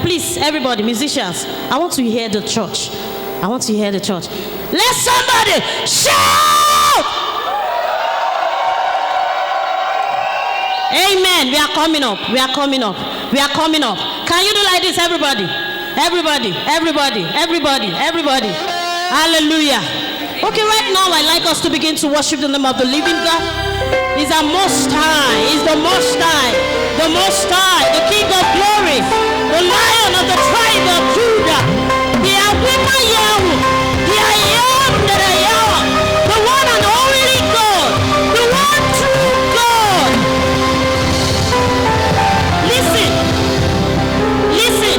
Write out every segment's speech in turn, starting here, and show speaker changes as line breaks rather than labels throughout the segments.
please, everybody, musicians, I want to hear the church. I want to hear the church. Let somebody shout! Amen. We are coming up. We are coming up. We are coming up. Can you do like this, everybody? Everybody, everybody, everybody, everybody. Hallelujah. Okay, right now I'd like us to begin to worship the name of the living God. He's our Most High. He's the Most High. The Most High. The King of Glory. The Lion of the tribe of Judah. The Awima Yahu. The I am that I am. The one and only God. The one true God. Listen. Listen.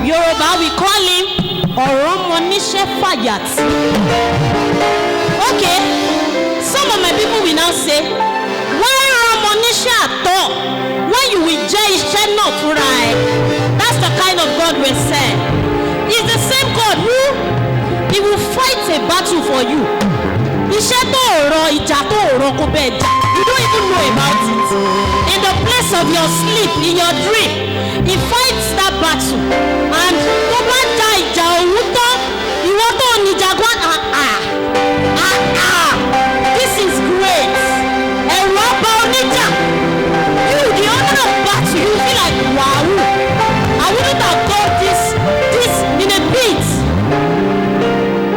Yoruba, we call him Oromonishe Fayat. Okay. Some of my people will now say, why Ramonisha at all? When you will judge, not right. That's the kind of God we serve. He's the same God who he will fight a battle for you. You don't even know about it. In the place of your sleep, in your dream, he fights that battle. And this is great. And what about Ninja? You, the owner of battle, you feel like, wow, I wouldn't have done this in a beat.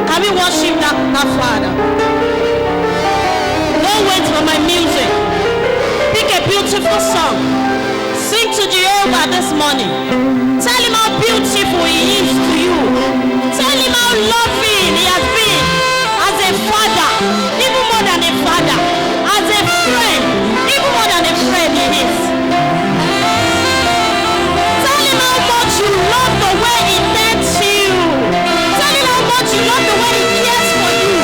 Can we worship that Father? Don't wait for my music. Pick a beautiful song. Sing to Jehovah this morning. Tell him how beautiful he is to you. Tell him how loving he has been as a father, even more than a father, as a friend, even more than a friend he is. Tell him how much you love the way he thanks you. Tell him how much you love the way he cares for you.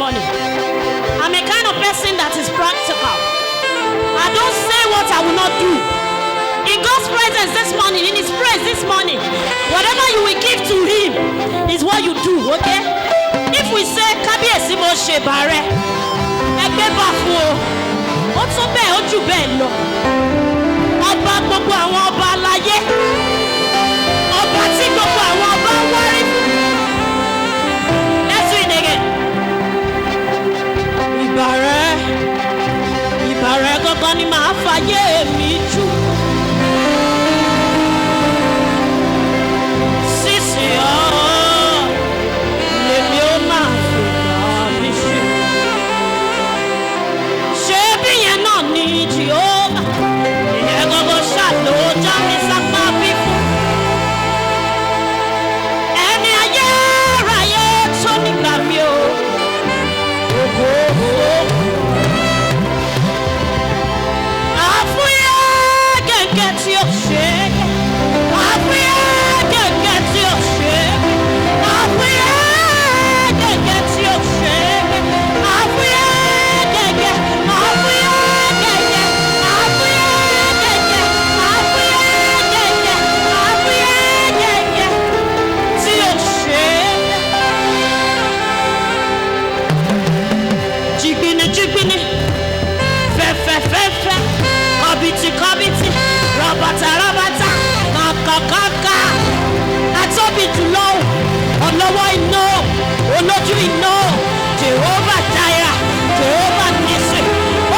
morning. I'm a kind of person that is practical. I don't say what I will not do. In God's presence this morning, in His praise this morning, whatever you will give to Him is what you do, okay? If we say, Kábíyèsí mo ṣe bàrẹ̀, ẹgbẹ́ bá fún o, ó tún bẹ́ẹ̀ ó jù bẹ́ẹ̀ lọ. Ọba gbogbo àwọn ọba aláyé, ọba tí gbogbo àwọn ọba ń wárí fún. Let's do it again. Ìbàrẹ̀ gangan ni màá fàyè mi jù. Sísìn ọ́ lèmi ó máa fògbà mi ṣe. Ṣé bí yẹn náà ni Jèhófà? Ìyẹn gangan ṣàlò já mi sápá fífún. Ẹni ayérayé tó nígbà mi o. Kọ́bìtì, rabata, kàkàkàkà, àtọ́bí jùlọ, ọlọ́wọ́ iná, olójú iná, Jehovah Jireh, Jehovah Nissi,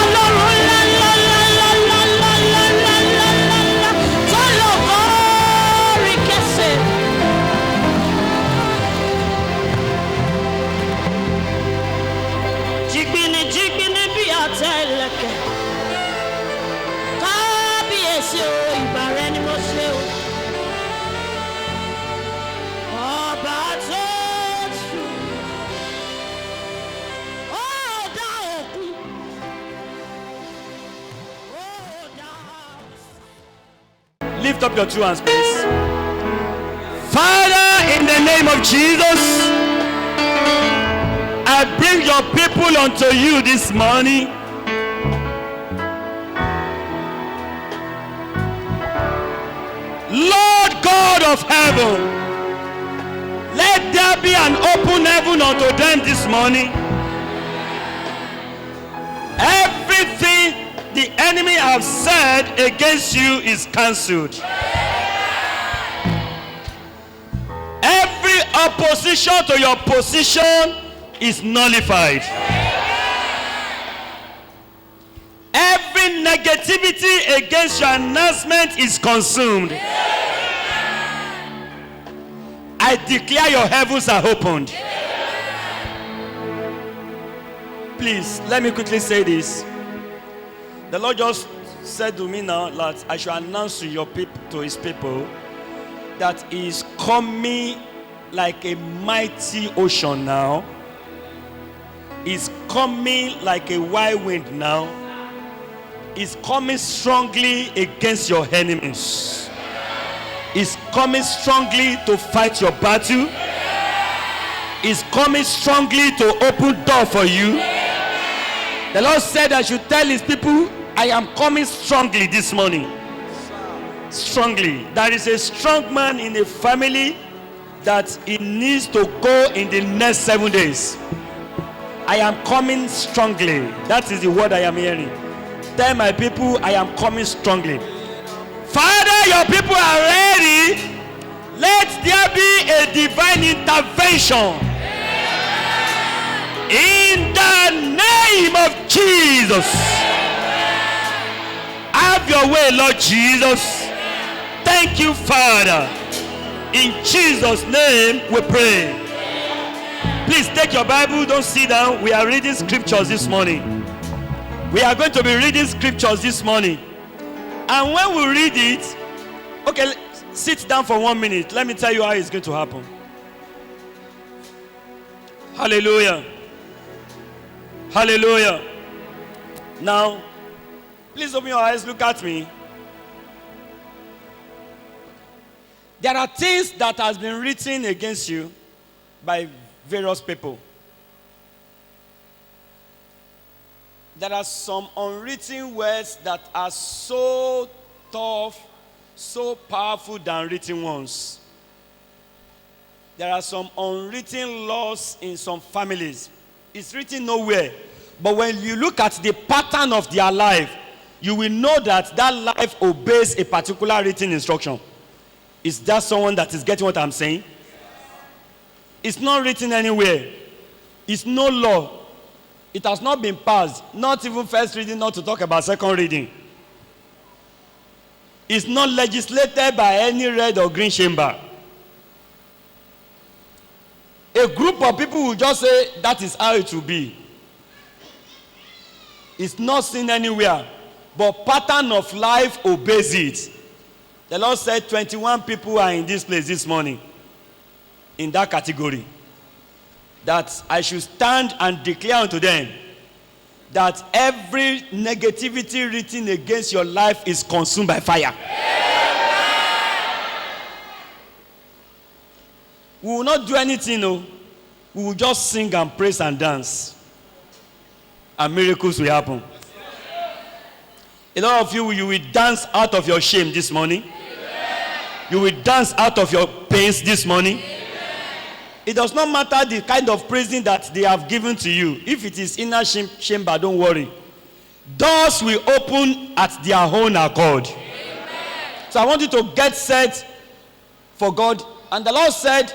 Ọlọ́run ńláńláńláńláńláńláńláńlá, tó lọ bọ́ọ̀rì kẹsẹ̀. Jìgbìnì bí àtẹlẹkẹ. Kábíyèsí o, ìbàrẹ̀ ni mo ṣe o. Ọba tó tù, ó dá òkun, ó dá.
Lift up your two hands, please. Father, in the name of Jesus, I bring your people unto you this morning. Lord God of heaven, let there be an open heaven unto them this morning. Everything the enemy have said against you is cancelled. Every opposition to your position is nullified. Every negativity against your announcement is consumed. I declare your heavens are opened. Please, let me quickly say this. The Lord just said to me now that I should announce to your people, to His people, that He is coming like a mighty ocean now. He's coming like a wild wind now. He's coming strongly against your enemies. He's coming strongly to fight your battle. He's coming strongly to open door for you. The Lord said I should tell His people, I am coming strongly this morning. Strongly. There is a strong man in a family that he needs to go in the next 7 days. I am coming strongly. That is the word I am hearing. Tell my people, I am coming strongly. Father, your people are ready. Let there be a divine intervention. In the name of Jesus. Have your way, Lord Jesus. Thank you, Father. In Jesus' name we pray. Please take your Bible, don't sit down. We are reading scriptures this morning. We are going to be reading scriptures this morning. And when we read it, okay, sit down for 1 minute. Let me tell you how it's going to happen. Hallelujah. Hallelujah. Now, please open your eyes, look at me. There are things that has been written against you by various people. There are some unwritten words that are so tough, so powerful than written ones. There are some unwritten laws in some families. It's written nowhere. But when you look at the pattern of their life, you will know that that life obeys a particular written instruction. Is that someone that is getting what I'm saying? It's not written anywhere. It's no law. It has not been passed. Not even first reading, not to talk about second reading. It's not legislated by any red or green chamber. A group of people will just say that is how it will be. It's not seen anywhere. But pattern of life obeys it. The Lord said 21 people are in this place this morning. In that category. That I should stand and declare unto them that every negativity written against your life is consumed by fire. We will not do anything, no. We will just sing and praise and dance. And miracles will happen. A lot of you will dance out of your shame this morning. You will dance out of your pains this morning. It does not matter the kind of praising that they have given to you. If it is inner chamber, don't worry. Doors will open at their own accord. So I want you to get set for God. And the Lord said,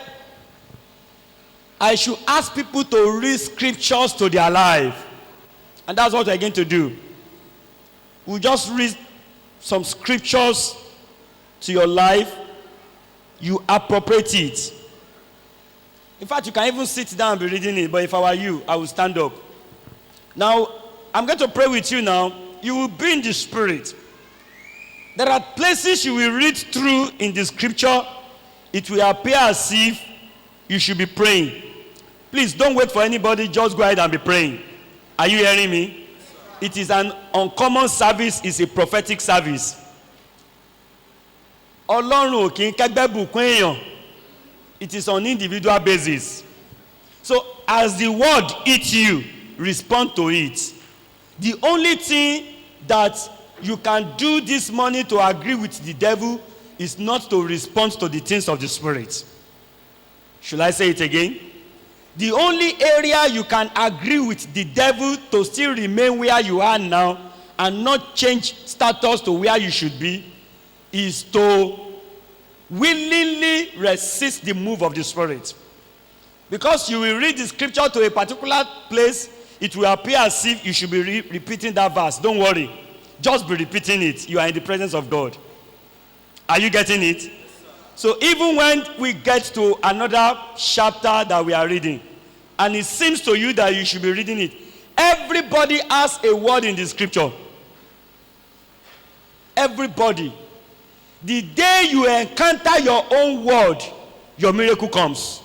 I should ask people to read scriptures to their life. And that's what we're going to do. We'll just read some scriptures to your life. You appropriate it. In fact, you can even sit down and be reading it. But if I were you, I would stand up. Now, I'm going to pray with you now. You will be in the spirit. There are places you will read through in the scripture. It will appear as if you should be praying. Please don't wait for anybody. Just go ahead and be praying. Are you hearing me? It is an uncommon service. It's a prophetic service. Ọlọ́run ò kí ń kẹ́gbẹ́ bùkún èèyàn. It is on individual basis. So as the word hits you, respond to it. The only thing that you can do this morning to agree with the devil is not to respond to the things of the spirit. Should I say it again? The only area you can agree with the devil to still remain where you are now and not change status to where you should be is to willingly resist the move of the spirit. Because you will read the scripture to a particular place, it will appear as if you should be repeating that verse. Don't worry. Just be repeating it. You are in the presence of God. Are you getting it? So even when we get to another chapter that we are reading, and it seems to you that you should be reading it, everybody has a word in the scripture. Everybody. The day you encounter your own word, your miracle comes.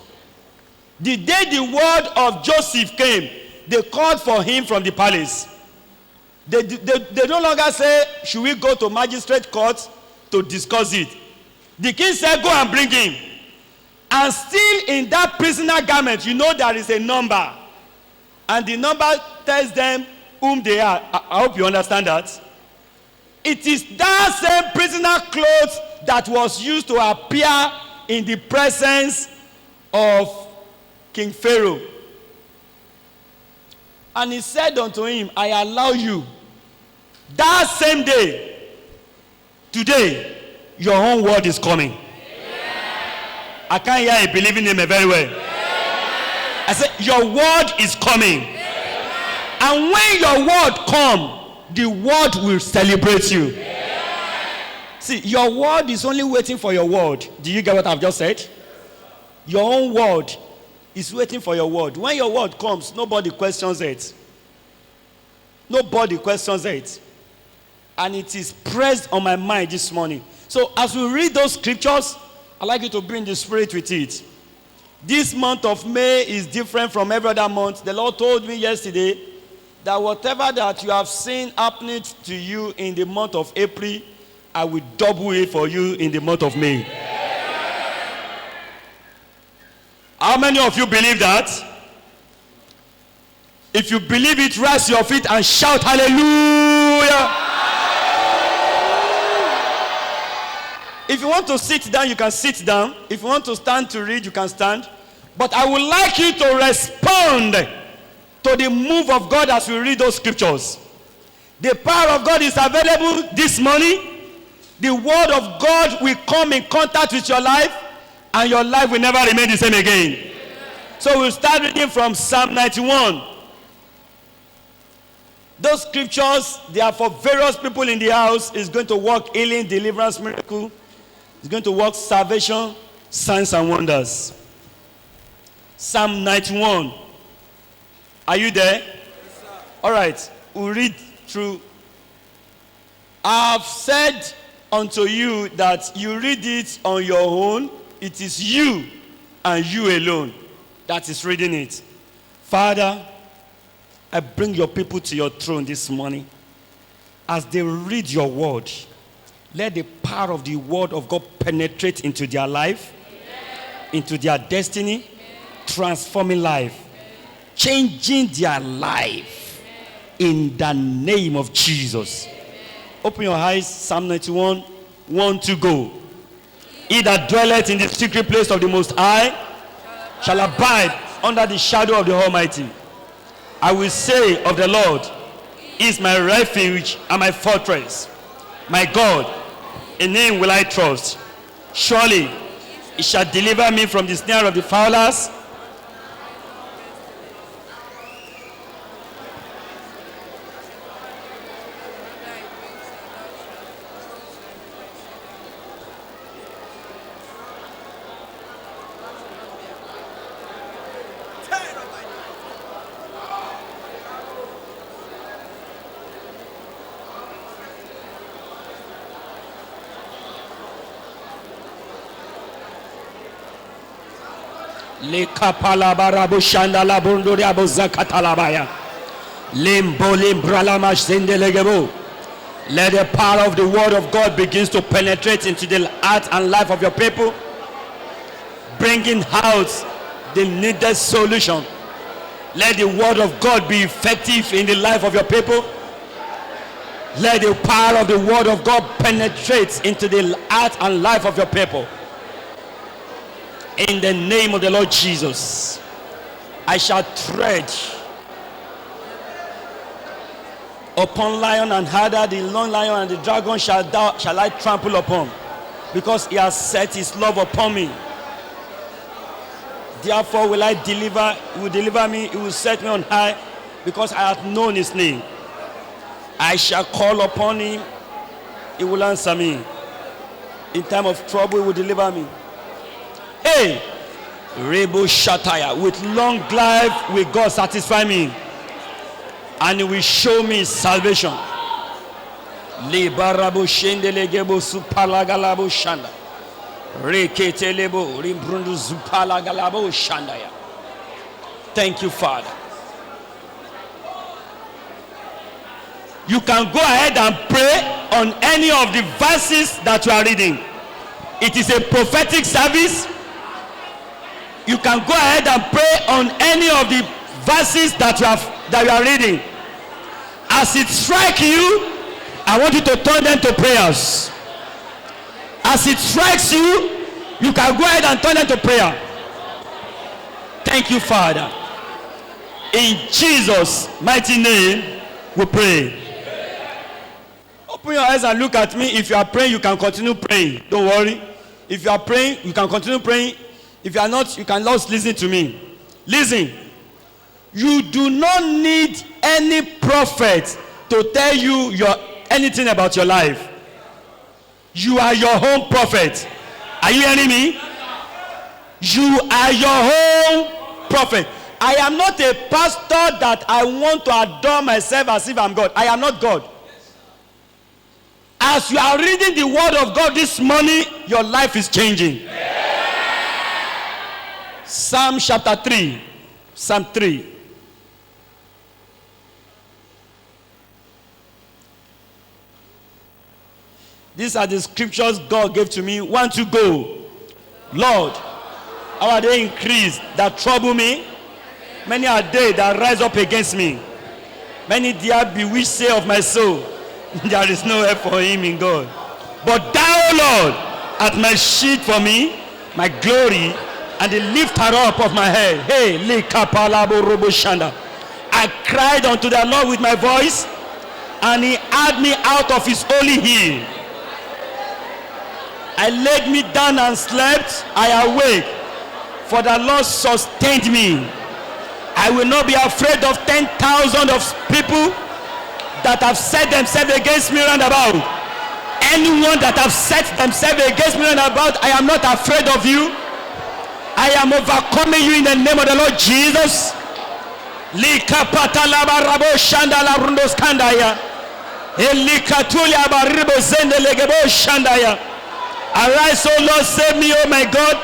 The day the word of Joseph came, they called for him from the palace. They no longer say, should we go to magistrate court to discuss it? The king said, go and bring him. And still in that prisoner garment, you know there is a number. And the number tells them whom they are. I hope you understand that. It is that same prisoner clothes that was used to appear in the presence of King Pharaoh. And he said unto him, I allow you that same day, today, your own word is coming. Yeah. I can't hear you believing him very well. Yeah. I said, your word is coming. Yeah. And when your word comes, the word will celebrate you. Yeah. See, your word is only waiting for your word. Do you get what I've just said? Your own word is waiting for your word. When your word comes, nobody questions it. Nobody questions it. And it is pressed on my mind this morning. So as we read those scriptures, I'd like you to bring the spirit with it. This month of May is different from every other month. The Lord told me yesterday that whatever that you have seen happening to you in the month of April, I will double it for you in the month of May. How many of you believe that? If you believe it, rise to your feet and shout hallelujah. If you want to sit down, you can sit down. If you want to stand to read, you can stand. But I would like you to respond to the move of God as we read those scriptures. The power of God is available this morning. The word of God will come in contact with your life, and your life will never remain the same again. So we'll start reading from Psalm 91. Those scriptures, they are for various people in the house. It's going to work healing, deliverance, miracle. It's going to work salvation, signs and wonders. Psalm 91. Are you there? Yes, sir. All right. We'll read through. I have said unto you that you read it on your own. It is you and you alone that is reading it. Father, I bring your people to your throne this morning. As they read your word, let the power of the word of God penetrate into their life, into their destiny, transforming life, changing their life in the name of Jesus. Open your eyes, Psalm 91, 1 to go. He that dwelleth in the secret place of the Most High shall abide under the shadow of the Almighty. I will say of the Lord, He is my refuge and my fortress. My God, in Him will I trust. Surely He shall deliver me from the snare of the fowlers. Le kapala barabu shanda la bunduri abu zakatalabaya. Limbo limbralamash zindelegebo. Let the power of the word of God begins to penetrate into the heart and life of your people, bringing out the needed solution. Let the word of God be effective in the life of your people. Let the power of the word of God penetrate into the heart and life of your people. In the name of the Lord Jesus, I shall tread upon lion and adder, the long lion and the dragon shall I trample upon, because he has set his love upon me. Therefore will he will deliver me, he will set me on high, because I have known his name. I shall call upon him, he will answer me. In time of trouble, he will deliver me. Hey, Rebo Shataya, with long life will God satisfy me, and He will show me salvation. Libarabo shendelegebo supalagalabo shanda. Reketelebo rimbrundu supalagalabo shandaya. Thank you, Father. You can go ahead and pray on any of the verses that you are reading. It is a prophetic service. You can go ahead and pray on any of the verses that you are reading. As it strikes you, I want you to turn them to prayers. As it strikes you, you can go ahead and turn them to prayer. Thank you, Father. In Jesus' mighty name, we pray. Open your eyes and look at me. If you are praying, you can continue praying. Don't worry. If you are praying, you can continue praying. If you are not, you can just listen to me. Listen. You do not need any prophet to tell you anything about your life. You are your own prophet. Are you hearing me? You are your own prophet. I am not a pastor that I want to adore myself as if I'm God. I am not God. As you are reading the word of God this morning, your life is changing. Psalm chapter 3. Psalm 3. These are the scriptures God gave to me. Want to go. Lord, how are they increased that trouble me? Many are they that rise up against me. Many dear bewitched say of my soul, there is no help for him in God. But thou, Lord, art my shield for me, my glory, and the lifter up of my head. Hey, I cried unto the Lord with my voice, and he had me out of his holy hill. I laid me down and slept. I awake, for the Lord sustained me. I will not be afraid of 10,000 of people that have set themselves against me round about. Anyone that have set themselves against me round about, I am not afraid of you. I am overcoming you in the name of the Lord Jesus. Arise, O Lord, save me, O my God.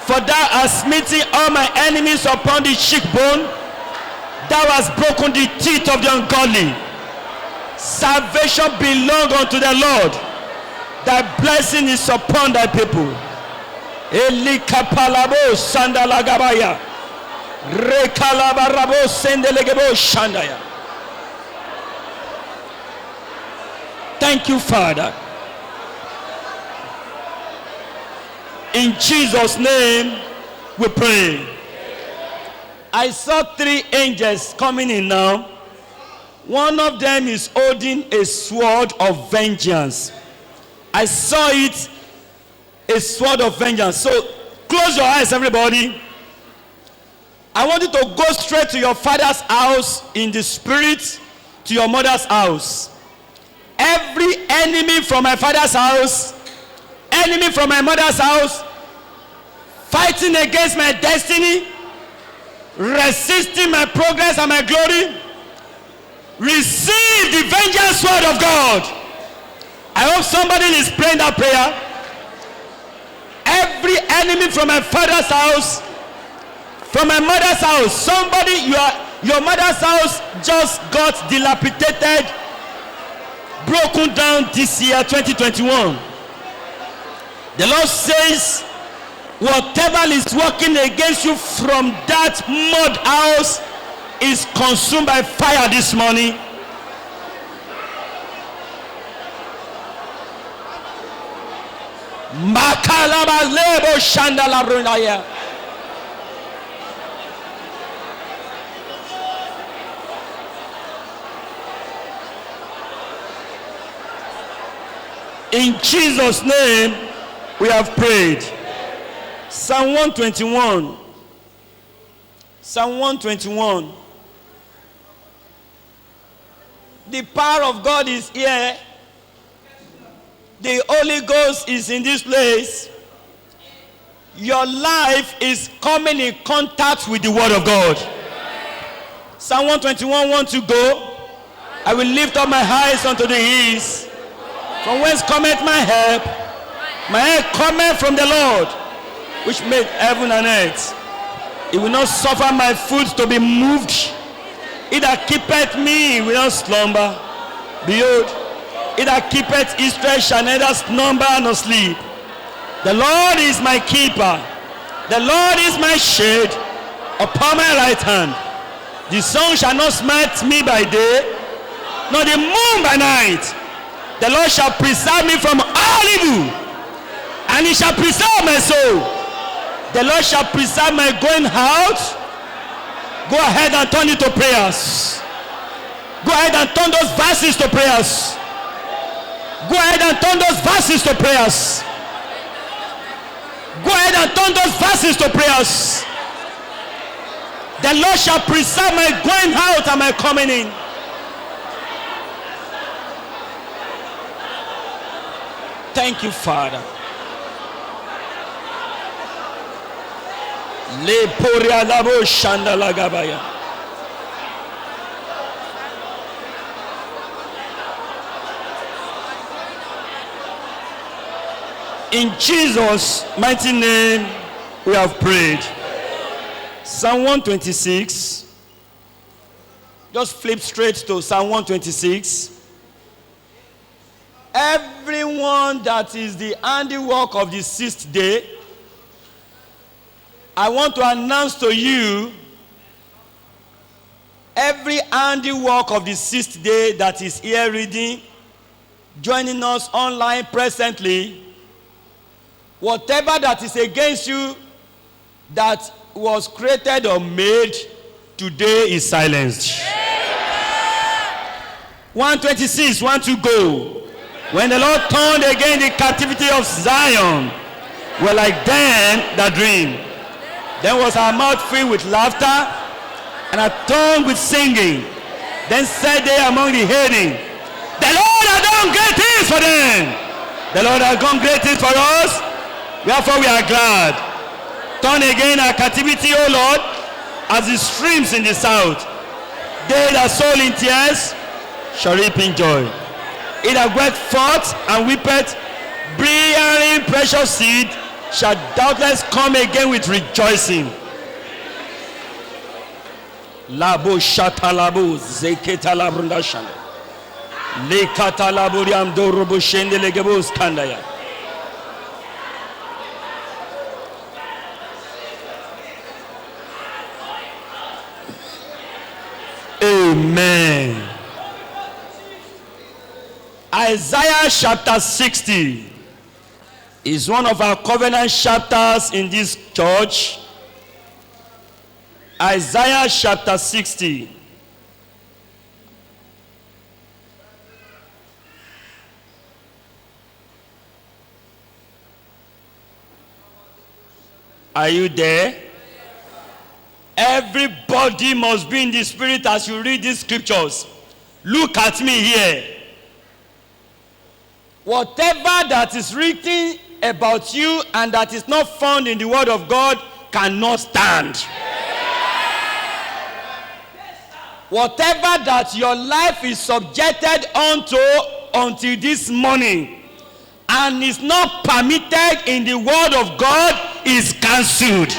For thou hast smitten all my enemies upon the cheekbone. Thou hast broken the teeth of the ungodly. Salvation belongs unto the Lord. Thy blessing is upon thy people. Elikapalabo sandalagabaya. Rekalabarabo sendelegebo shandaya. Thank you, Father. In Jesus' name we pray. I saw 3 angels coming in now. One of them is holding a sword of vengeance. I saw it, a sword of vengeance. So close your eyes, everybody. I want you to go straight to your father's house in the spirit, to your mother's house. Every enemy from my father's house, enemy from my mother's house, fighting against my destiny, resisting my progress and my glory, receive the vengeance sword of God. I hope somebody is praying that prayer. Every enemy from my father's house, from my mother's house, somebody, your mother's house just got dilapidated, broken down this year, 2021. The Lord says, whatever is working against you from that mud house is consumed by fire this morning. Makalaba lebo shandala runaya. In Jesus' name we have prayed. Psalm 121. Psalm 121. The power of God is here. The Holy Ghost is in this place. Your life is coming in contact with the Word of God. Psalm 121 want to go. I will lift up my eyes unto the hills. From whence cometh my help? My help cometh from the Lord, which made heaven and earth. He will not suffer my foot to be moved. He that keepeth me will not slumber. Behold, he that keepeth Israel shall neither slumber nor sleep. The Lord is my keeper. The Lord is my shade upon my right hand. The sun shall not smite me by day, nor the moon by night. The Lord shall preserve me from all evil, and he shall preserve my soul. The Lord shall preserve my going out. Go ahead and turn it to prayers. Go ahead and turn those verses to prayers. Go ahead and turn those verses to prayers. Go ahead and turn those verses to prayers. The Lord shall preserve my going out and my coming in. Thank you, Father. Le poria labo shanda lagabaya. In Jesus' mighty name, we have prayed. Psalm 126. Just flip straight to Psalm 126. Everyone that is the handiwork of the 6th day, I want to announce to you every handiwork of the sixth day that is here reading, joining us online presently, whatever that is against you that was created or made, today is silenced. 126, 1 to go. When the Lord turned again the captivity of Zion, were like them that dream. Then was our mouth filled with laughter, and our tongue with singing. Then said they among the heathen, the Lord has done great things for them. The Lord has done great things for us. Therefore we are glad. Turn again our captivity, O Lord, as the streams in the south. They that sow in tears shall reap in joy. He that goeth forth and weepeth, bearing precious seed, shall doubtless come again with rejoicing. Labo shatalabo zeketalabrunda shanda. Lekatalaburiam dorobo shende legebo skandaya. Amen. Isaiah chapter 60 is one of our covenant chapters in this church. Isaiah chapter 60. Are you there? Everybody must be in the spirit as you read these scriptures. Look at me here. Whatever that is written about you and that is not found in the word of God cannot stand. Whatever that your life is subjected unto until this morning and is not permitted in the word of God is cancelled.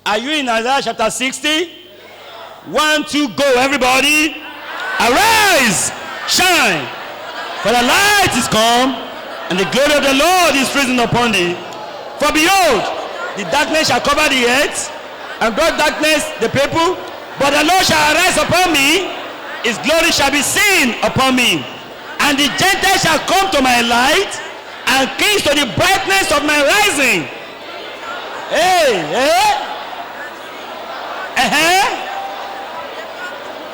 Are you in Isaiah chapter 60? 1, 2, go, everybody. Arise, shine, for the light is come, and the glory of the Lord is risen upon thee. For behold, the darkness shall cover the earth, and gross darkness the people. But the Lord shall arise upon me, his glory shall be seen upon me. And the Gentiles shall come to my light, and kings to the brightness of my rising.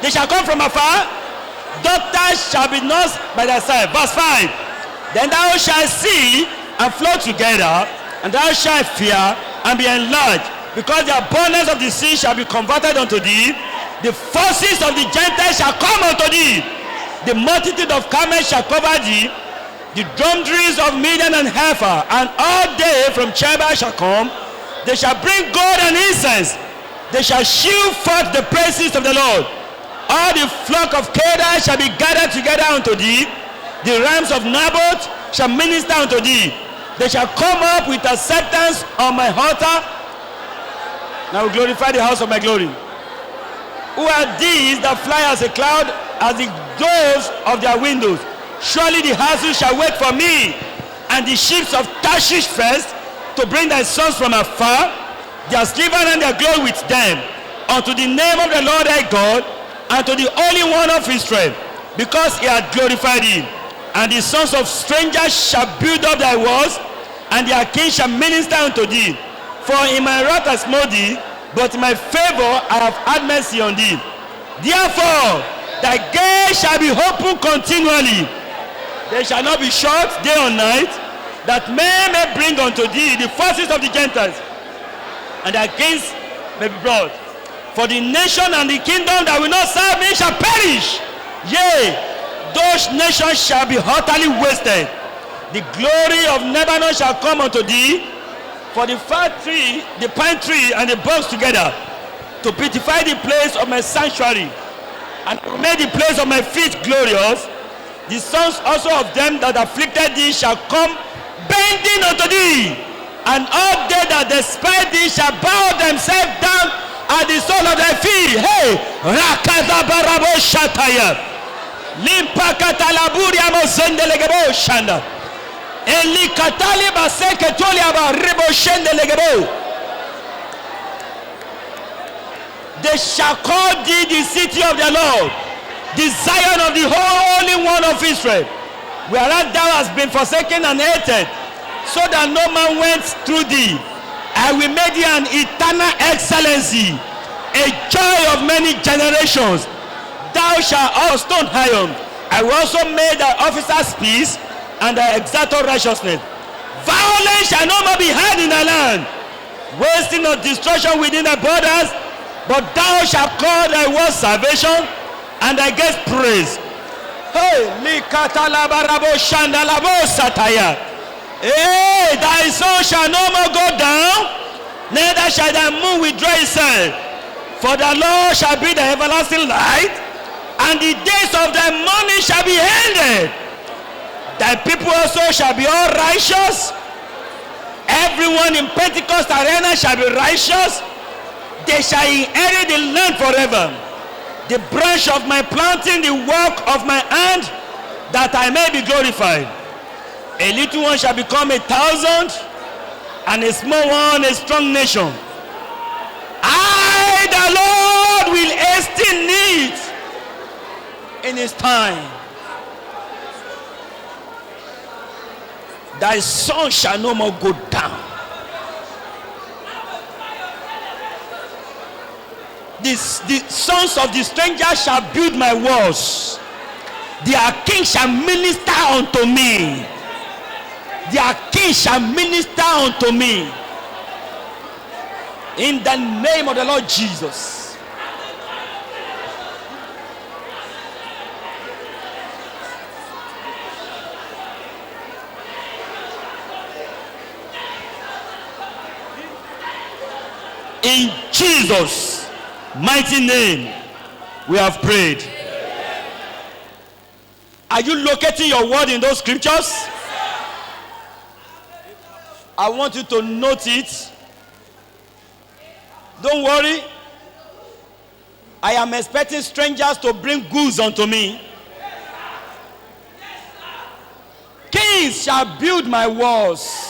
They shall come from afar, doctors shall be nursed by their side. Verse 5. Then thou shalt see and flow together, and thou shalt fear and be enlarged, because the abundance of the sea shall be converted unto thee. The forces of the Gentiles shall come unto thee. The multitude of camels shall cover thee. The dromadaries of Midian and Heifer, and all they from Sheba shall come. They shall bring gold and incense. They shall shew forth the praises of the Lord. All the flock of Kedar shall be gathered together unto thee. The rams of Naboth shall minister unto thee. They shall come up with acceptance on my altar. Now we glorify the house of my glory. Who are these that fly as a cloud, as the doves of their windows? Surely the houses shall wait for me, and the ships of Tarshish first, to bring thy sons from afar, their silver and their gold with them, unto the name of the Lord thy God, and to the Holy One of Israel, because he hath glorified him. And the sons of strangers shall build up thy walls, and their kings shall minister unto thee. For in my wrath I smote thee, but in my favor I have had mercy on thee. Therefore thy gates shall be open continually, they shall not be shut day or night, that men may bring unto thee the forces of the Gentiles, and their kings may be brought. For the nation and the kingdom that will not serve me shall perish. Yea, those nations shall be utterly wasted. The glory of Lebanon shall come unto thee, for the fir tree, the pine tree, and the box together, to beautify the place of my sanctuary, and make the place of my feet glorious. The sons also of them that afflicted thee shall come bending unto thee, and all they that despise thee shall bow themselves down at the sole of thy feet. Hey, Rakaza Barabo Shataya, Limpakatalaburi Amosendelegebo Shanda, Elikatali Baseketoliaba Ribo Shendelegebo. They shall call thee the city of the Lord, the Zion of the Holy One of Israel, whereas thou hast been forsaken and hated, so that no man went through thee. I will make thee an eternal excellency, a joy of many generations. Thou shalt also stone iron. I will also make thy officers peace, and thy exalted righteousness. Violence shall no more be heard in thy land, wasting or destruction within thy borders. But thou shalt call thy word salvation, and thy gates praise. Hey, hey, thy sun shall no more go down, neither shall thy moon withdraw itself. For the Lord shall be the everlasting light, and the days of thy mourning shall be ended. Thy people also shall be all righteous. Everyone in Pentecost arena shall be righteous. They shall inherit the land forever. The branch of my planting, the work of my hand, that I may be glorified. A little one shall become 1,000, and a small one a strong nation. I, the Lord, will hasten it in his time. Thy sun shall no more go down. The sons of the stranger shall build my walls. Their king shall minister unto me. Their king shall minister unto me. In the name of the Lord Jesus. In Jesus' mighty name, we have prayed. Are you locating your word in those scriptures? I want you to note it. Don't worry. I am expecting strangers to bring goods unto me. Kings shall build my walls.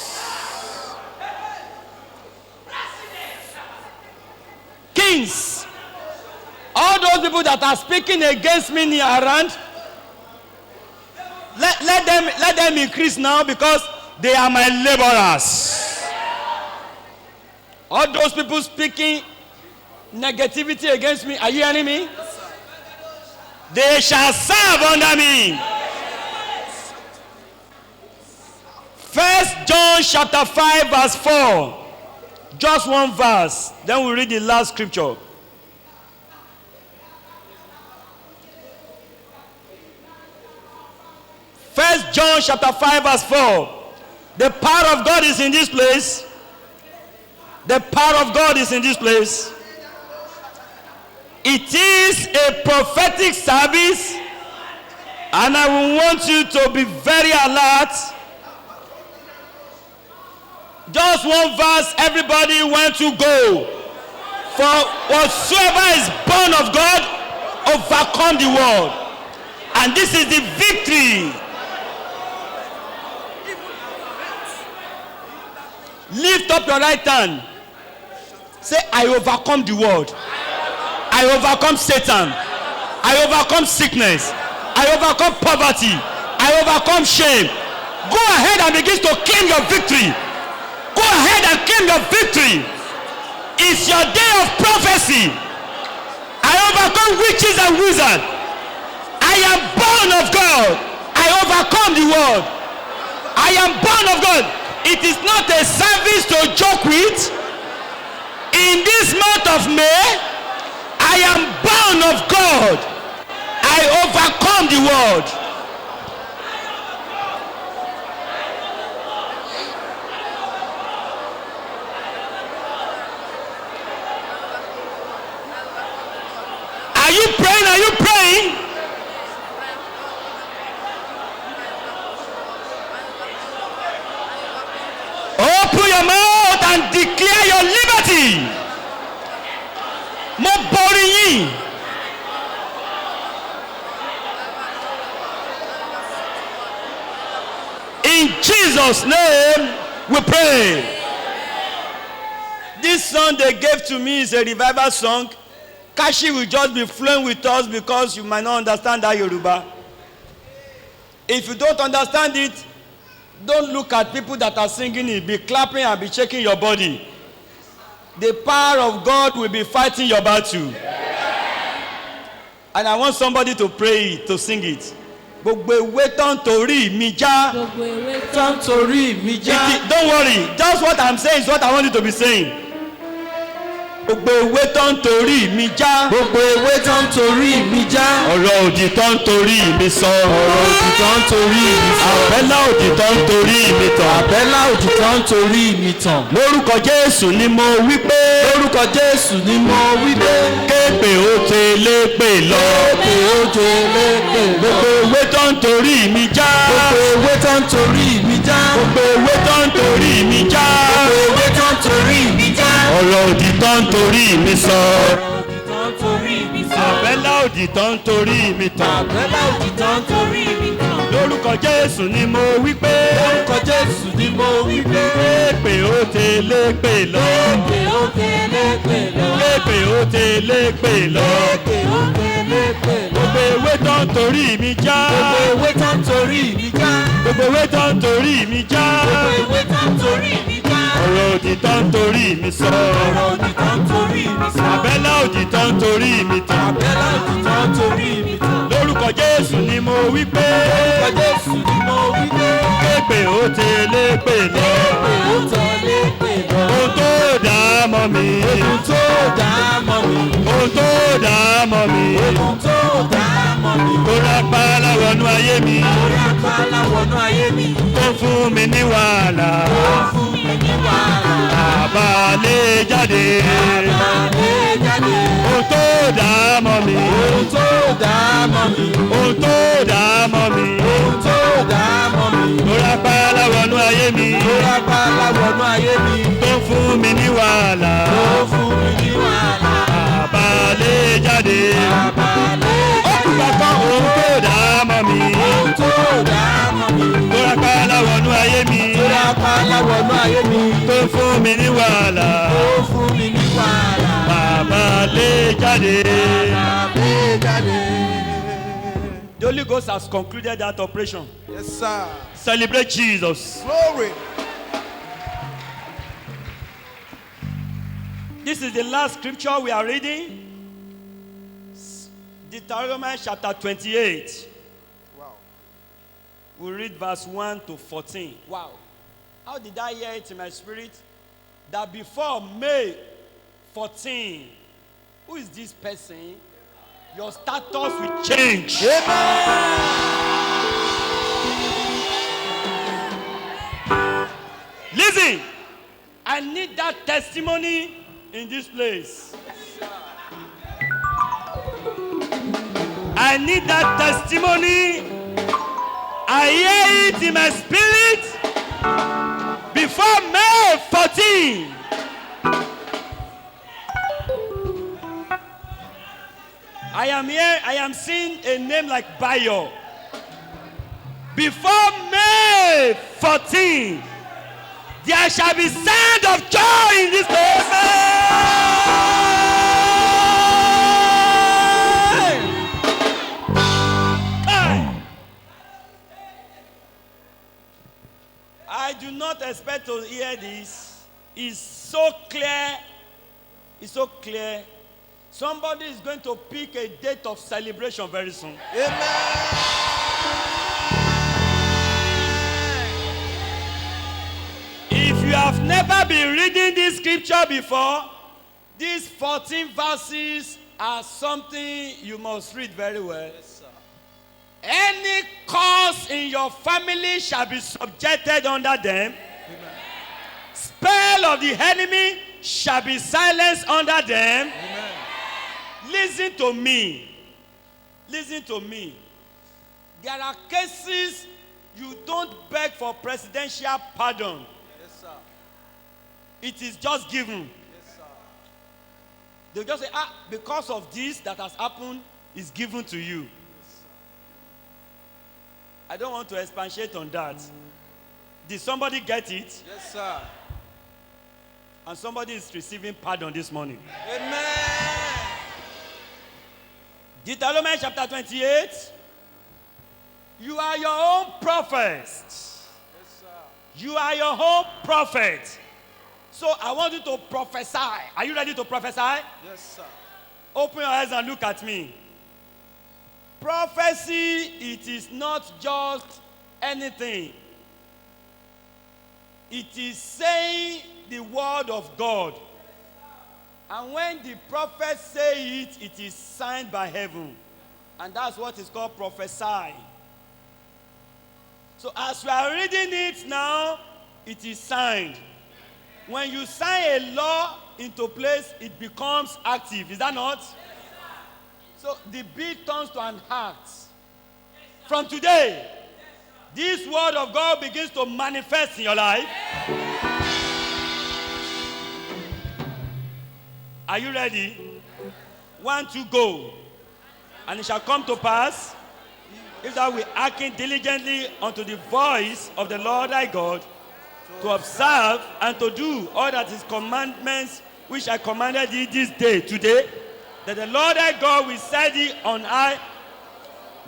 Kings, all those people that are speaking against me near around, let them increase now, because they are my laborers. All those people speaking negativity against me, are you hearing me? They shall serve under me. 1 John chapter 5 verse 4. Just one verse, then we read the last scripture. 1 John chapter 5 verse 4. The power of God is in this place. The power of God is in this place. It is a prophetic service, and I will want you to be very alert. Just one verse, everybody want to go. For whatsoever is born of God overcome the world. And this is the victory. Lift up your right hand. Say, I overcome the world. I overcome Satan. I overcome sickness. I overcome poverty. I overcome shame. Go ahead and begin to claim your victory. Go ahead and claim your victory. It's your day of prophecy. I overcome witches and wizards. I am born of God. I overcome the world. I am born of God. It is not a service to joke with. In this month of May, I am born of God. I overcome the world. Are you praying? Are you praying? Open your mouth and declare your liberty. Mo borí yín. In Jesus' name we pray. This song they gave to me is a revival song. Kashi will just be flowing with us because you might not understand that Yoruba. If you don't understand it, don't look at people that are singing it. Be clapping and be shaking your body. The power of God will be fighting your battle. And I want somebody to pray it, to sing it. Gbogbo ewé tó ń torí mi já.
Gbogbo ewé tó ń torí mi já.
Don't worry, just what I'm saying is what I want you to be saying. Gbogbo ewé tó ń torí mi já.
Gbogbo ewé tó ń torí mi já.
Ọ̀rọ̀ òdì tó ń torí mi sọ.
Ọ̀rọ̀ òdì tó ń torí mi sọ.
Àbẹ́lá òdì tó ń torí mi tàn.
Àbẹ́lá òdì tó ń torí mi tàn.
Lórúkọ Jésù ni mo wí pé.
Lórúkọ Jésù ni mo wí pé.
Kéèpè ó tẹ́lẹ̀ pè lọ.
Kéèpè ó tẹ́lẹ̀ pè lọ.
Gbogbo ewé tó ń torí mi já.
Gbogbo ewé tó ń torí mi já.
Gbogbo ewé tó ń torí mi já.
Gbogbo ewé tó ń torí mi já.
Ọ̀rọ̀ òdì tó ń torí mi sọ.
Ọ̀rọ̀ òdì tó ń torí mi sọ.
Àbẹ́lá òdì tó ń torí mi tàn.
Àbẹ́lá òdì tó ń torí mi tàn.
Lórúkọ Jésù ni mo wí pé.
Lórúkọ Jésù ni mo wí pé.
Kéèpè ó tẹ́lẹ̀ pè lọ.
Kéèpè ó tẹ́lẹ̀ pè lọ.
Kéèpè ó tẹ́lẹ̀ pè lọ.
Kéèpè ó tẹ́lẹ̀ pè lọ.
Gbogbo ewé tó ń torí mi já.
Gbogbo ewé tó ń torí mi já.
Gbogbo ewé tó ń torí mi já.
Gbogbo ewé tó ń torí mi já.
Ọ̀rọ̀ òdì tó ń torí mi sọ.
Ọ̀rọ̀ òdì tó ń torí mi sọ.
Àbẹ́lá òdì tó ń torí mi tàn.
Àbẹ́lá òdì tó ń torí mi tàn.
Lórúkọ Jésù ni mo wí pé.
Lórúkọ Jésù ni mo wí pé.
Kéèpè ó tẹ́lẹ̀ pè lọ.
Kéèpè ó tẹ́lẹ̀ pè lọ.
Ohun tó dá mọ́ mi.
Ohun tó dá mọ́ mi.
Ohun tó dá mọ́ mi.
Ohun tó dá mọ́ mi.
Tó rápá láwọnú ayé mi.
Orí àpáálá wọnú ayé mi.
Tó fún mi ní wàhálà.
Ó fún mi ní wàhálà.
Àbálẹ̀ jáde.
Àbálẹ̀ jáde.
Ohun tó dá mọ́ mi.
Ohun tó dá mọ́ mi.
Ohun tó dá mọ́ mi.
Ohun tó dá mọ́ mi.
Tó rápá láwọnú ayé mi.
Orí àpáálá wọnú ayé mi.
Tó fún mi ní wàhálà.
Ó fún mi ní wàhálà.
Àbálẹ̀ jáde.
Àbálẹ̀
Ó kú bàtà ohun tó dá mọ́ mi.
ohun tó dá mọ́ mi.
Tó rápá láwọnú ayé mi.
Orí àpáálá wọnú ayé mi.
Tó fún mi ní wàhálà.
Ó fún mi ní wàhálà.
Àbálẹ̀ jáde.
Àbálẹ̀ jáde.
The Holy Ghost has concluded that operation.
Yes, sir.
Celebrate Jesus.
Glory.
This is the last scripture we are reading. Deuteronomy chapter 28.
Wow.
We read verse 1 to 14. Wow. How did I hear it in my spirit? That before May 14, who is this person? Your status will change. Listen, I need that testimony in this place. I need that testimony. I hear it in my spirit before May 14. I am here, I am seeing a name like Bayo. Before May 14, there shall be sound of joy in this place. I do not expect to hear this. It's so clear. It's so clear. Somebody is going to pick a date of celebration very soon. If you have never been reading this scripture before, these 14 verses are something you must read very well. Yes, sir. Any cause in your family shall be subjected under them. Amen. Spell of the enemy shall be silenced under them. Amen. Listen to me. Listen to me. There are cases you don't beg for presidential pardon. Yes, sir. It is just given. Yes, sir. They'll just say, because of this that has happened, is given to you. Yes, sir. I don't want to expatiate on that. Did somebody get it?
Yes, sir.
And somebody is receiving pardon this morning.
Amen.
Deuteronomy chapter 28. You are your own prophet. You are your own prophet. So I want you to prophesy. Are you ready to prophesy?
Yes, sir.
Open your eyes and look at me. Prophecy, it is not just anything. It is saying the word of God. And when the prophet say it, it is signed by heaven. And that's what is called prophesy. So as we are reading it now, it is signed. When you sign a law into place, it becomes active. Is that not? So the bill turns to an act. From today, this word of God begins to manifest in your life. Are you ready? 1, 2, go. And it shall come to pass, if thou wilt hearken diligently unto the voice of the Lord thy God, to observe and to do all that his commandments which I commanded thee this day, today, that the Lord thy God will set thee on high.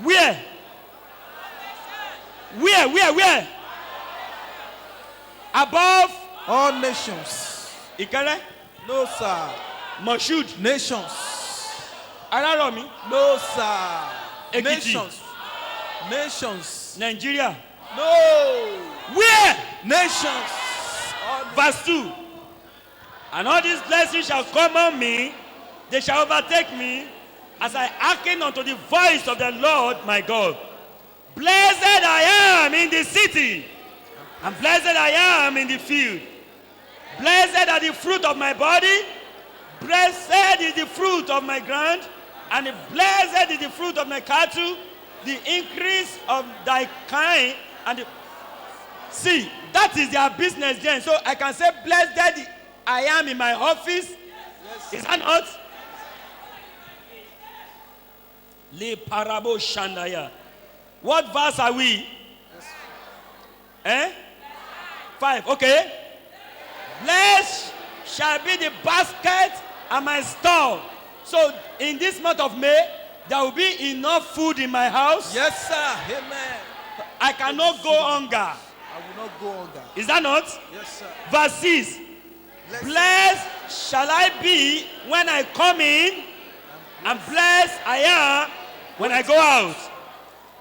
Where? Where? Above
All nations.
Ikere,
No, sir.
Moshood,
Nations.
Araromi,
No, sir.
Ekiti.
Nations. Nations.
Nigeria.
No.
Where?
Nations.
Verse 2. And all these blessings shall come on me, they shall overtake me, as I hearken unto the voice of the Lord my God. Blessed I am in the city, and blessed I am in the field. Blessed are the fruit of my body, blessed is the fruit of my ground, and blessed is the fruit of my cattle, the increase of thy kind, and the... See, that is their business then. So I can say, blessed I am in my office.
Yes.
Is that not? Le parabo shandaya. What verse are we? 5. Okay. Blessed shall be the basket and my store. So in this month of May, there will be enough food in my house.
Yes, sir. Amen.
I cannot go hunger.
I will not go on that.
Is that not?
Yes, sir.
Verse 6. Blessed shall I be when I come in, and blessed I am when I go out.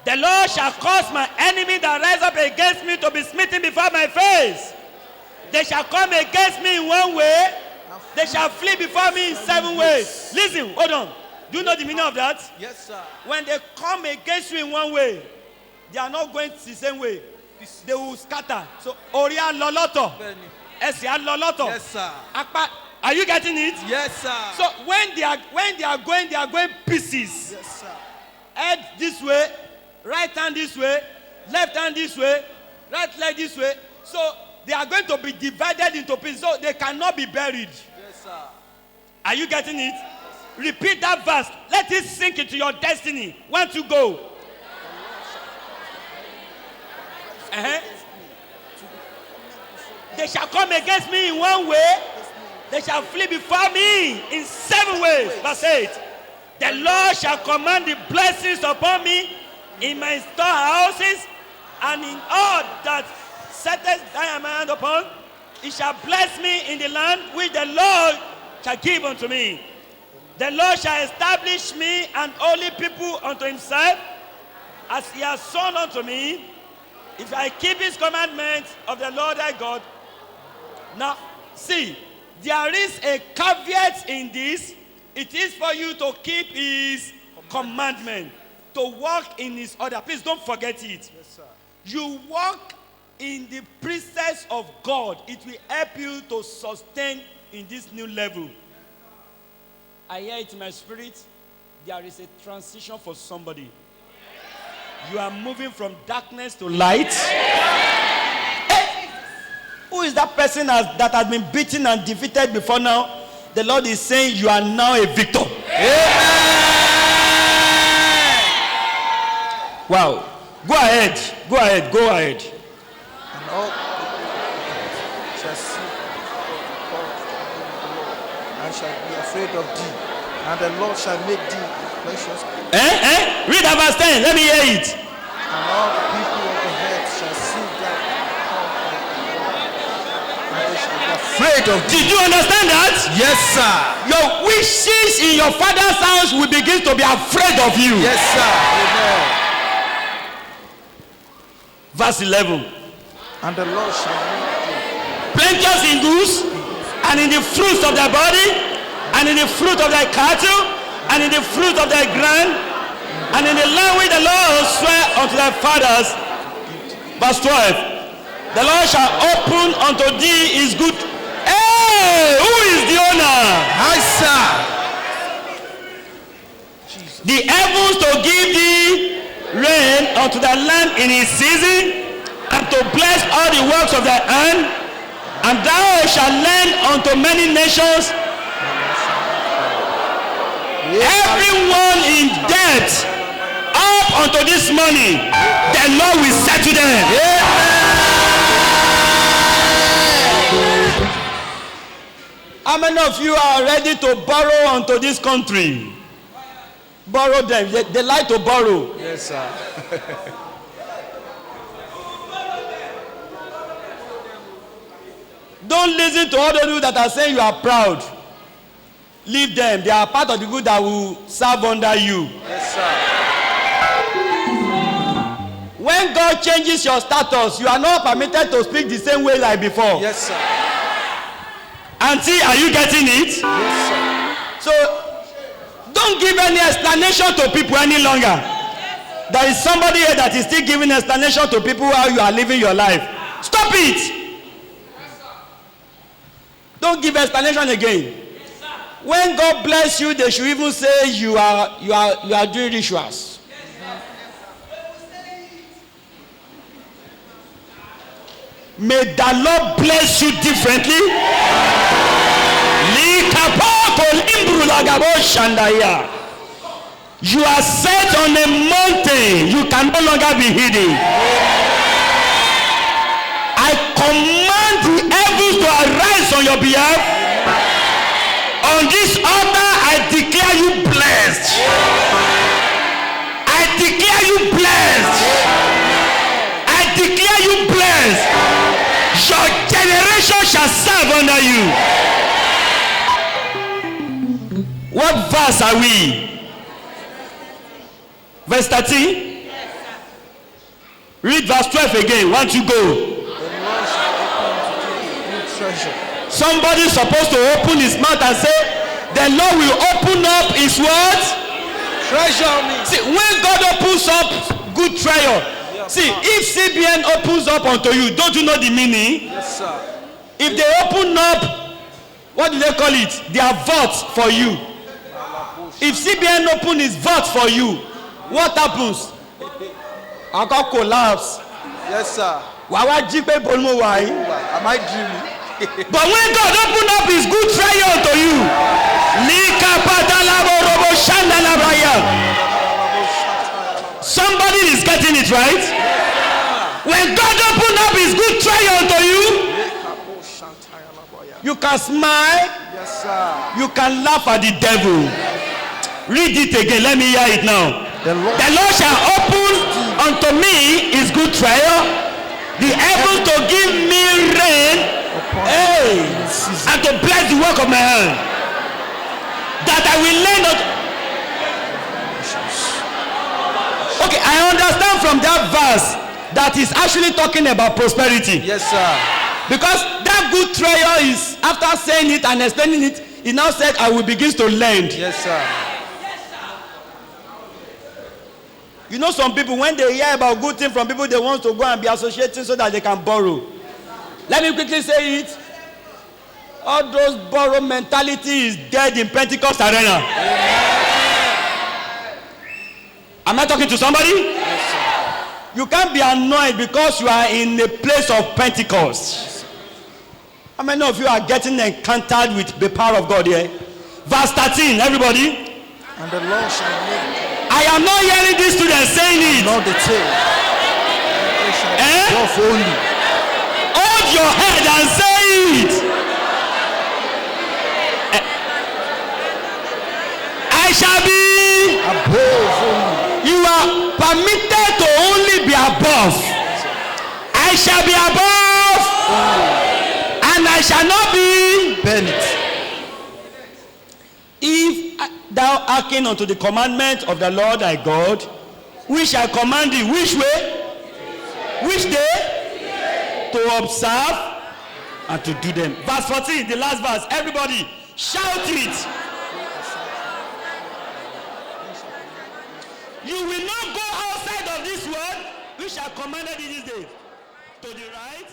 The Lord shall cause my enemy that rise up against me to be smitten before my face. They shall come against me in one way, they shall flee before me in 7 ways. Listen, hold on. Do you know the meaning of that?
Yes, sir.
When they come against you in one way, they are not going the same way. They will scatter. So, Oria Loloto. Esia Loloto.
Yes, sir.
Are you getting it?
Yes, sir.
So when they are going pieces.
Yes, sir.
Head this way, right hand this way, left hand this way, right leg this way. So they are going to be divided into pieces. So they cannot be buried.
Yes, sir.
Are you getting it? Repeat that verse. Let it sink into your destiny. 1, 2, go. They shall come against me in one way, they shall flee before me in 7 ways. Verse 8. The Lord shall command the blessings upon me in my storehouses, and in all that setteth thy hand upon. He shall bless me in the land which the Lord shall give unto me. The Lord shall establish me an holy people unto himself, as he has sworn unto me, if I keep his commandments of the Lord thy God. Now, see, there is a caveat in this. It is for you to keep his commandment, to walk in his order. Please don't forget it.
Yes, sir.
You walk in the precepts of God. It will help you to sustain in this new level. I hear it in my spirit. There is a transition for somebody. You are moving from darkness to light. Hey, who is that person that has been beaten and defeated before now? The Lord is saying you are now a victor.
Amen.
Wow. Go ahead. Go ahead. Go ahead.
And all shall see God and shall be afraid of thee, and the Lord shall make thee precious,
Read that verse 10. Let me hear it.
and all people of the earth shall see that and they shall be afraid of thee.
Did you understand that?
Yes, sir.
Your wishes in your father's house will begin to be afraid of you.
Yes, sir. Amen.
Verse 11.
And the Lord shall make thee
Plenteous in goods, and in the fruits of thy body, and in the fruit of thy cattle, and in the fruit of thy ground, and in the land which the Lord sware unto thy fathers. Verse 12. The Lord shall open unto thee his good. Hey, who is the owner?
I, sir.
The heavens to give thee rain unto thy land in his season, and to bless all the works of thy hand, and thou shalt lend unto many nations. Everyone in debt up unto this money, the Lord will settle them. How many of you are ready to borrow unto this country? Borrow them. They like to borrow.
Yes, sir.
Don't listen to all those people that are saying you are proud. Leave them. They are part of the good that will serve under you.
Yes, sir.
When God changes your status, you are not permitted to speak the same way like before.
Yes, sir.
Auntie, are you getting it?
Yes, sir.
So, don't give any explanation to people any longer. There is somebody here that is still giving explanation to people how you are living your life. Stop it. Don't give explanation again. When God bless you, they should even say you are doing rituals. May the Lord bless you differently. You are set on a mountain. You can no longer be hidden. I command the heavens to arise on your behalf. On this altar, I declare you blessed. I declare you blessed. I declare you blessed. Your generation shall serve under you. What verse are we? Verse 13? Read verse 12 again. 1, 2, go.
The Lord shall open to thee good treasure.
Somebody is supposed to open his mouth and say, the Lord will open up his what?
Treasure me.
See, when God opens up good treasure, see, if CBN opens up unto you, don't you know the meaning?
Yes, sir.
If they open up, what do they call it? Their vault for you. If CBN open his vault for you, what happens? I got collapse.
Yes, sir.
Am I
dreaming?
But when God opened up his good treasure unto you, somebody is getting it right. When God opened up his good treasure unto you, you can smile.
Yes, sir.
You can laugh at the devil. Read it again. Let me hear it now. The Lord shall open unto me his good treasure, the heavens to give me rain, and to bless the work of my hand, that I will lend unto. Okay, I understand from that verse that is actually talking about prosperity.
Yes, sir.
Because that good treasure is, after saying it and explaining it, he now said, I will begin to lend.
Yes, sir.
You know, some people, when they hear about good things from people, they want to go and be associating so that they can borrow. Let me quickly say it. All those borrow mentality is dead in Pentecost arena. Am I talking to somebody?
Yes, sir.
You can't be annoyed because you are in a place of Pentecost. How many of you are getting encountered with the power of God here? Verse 13, everybody.
And the Lord shall make.
I am not hearing these students saying it.
Not the tail. Only.
Hold your head and say it. I shall be
above only.
You are permitted to only be above. I shall be above, and I shall not be
Bent.
If thou hearken unto the commandment of the Lord thy God, which I command thee, which way? Which day? To observe and to do them. Verse 14, the last verse. Everybody, shout it. You will not go outside of this word, which I commanded thee this day. To the right,